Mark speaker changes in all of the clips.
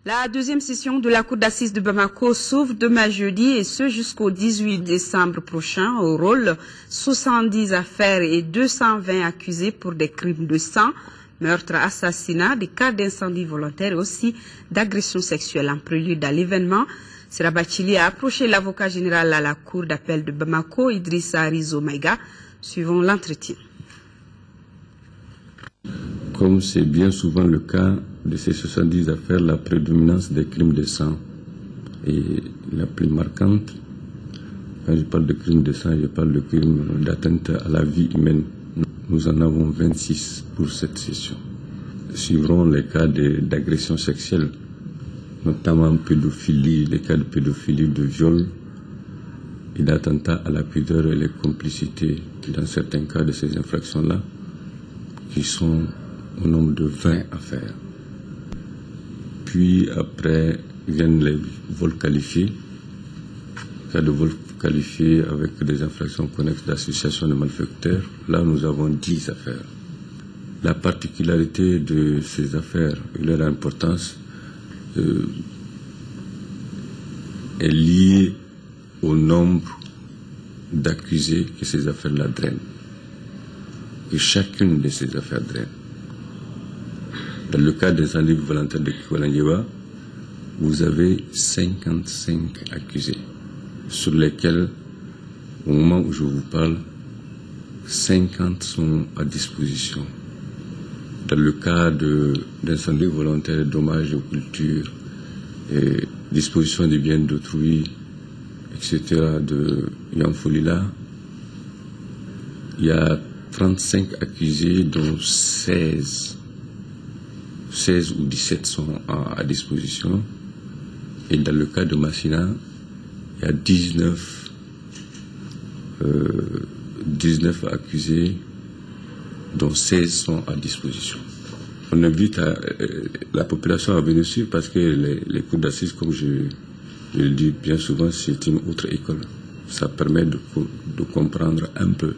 Speaker 1: La deuxième session de la Cour d'assises de Bamako s'ouvre demain jeudi et ce jusqu'au 18 décembre prochain. Au rôle, 70 affaires et 220 accusés pour des crimes de sang, meurtre, assassinat, des cas d'incendie volontaire et aussi d'agression sexuelle. En prélude à l'événement, Sera Bachili a approché l'avocat général à la Cour d'appel de Bamako, Idrissa Rizo Maïga. Suivons l'entretien.
Speaker 2: Comme c'est bien souvent le cas de ces 70 affaires, la prédominance des crimes de sang est la plus marquante. Quand je parle de crimes de sang, je parle de crimes d'atteinte à la vie humaine. Nous en avons 26 pour cette session. Suivront les cas d'agression sexuelle, notamment pédophilie, les cas de pédophilie, de viol et d'attentat à la pudeur et les complicités dans certains cas de ces infractions-là, qui sont au nombre de 20 affaires. Puis après viennent les vols qualifiés, cas de vols qualifiés avec des infractions connexes d'association de malfaiteurs. Là, nous avons 10 affaires. La particularité de ces affaires et leur importance est liée au nombre d'accusés que ces affaires-là drainent. Et chacune de ces affaires draine. Dans le cas des incendie volontaires de Kikolanyewa, vous avez 55 accusés, sur lesquels, au moment où je vous parle, 50 sont à disposition. Dans le cas d'incendie volontaire, dommages aux cultures, et disposition des biens d'autrui, etc., de Yanfolila, il y a 35 accusés, dont 16 ou 17 sont à disposition. Et dans le cas de Massina, il y a 19 accusés, dont 16 sont à disposition. On invite la population à venir suivre parce que les cours d'assises, comme je le dis bien souvent, c'est une autre école. Ça permet de comprendre un peu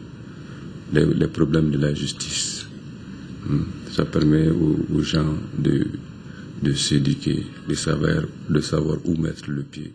Speaker 2: les problèmes de la justice. Ça permet aux gens de s'éduquer, de savoir où mettre le pied.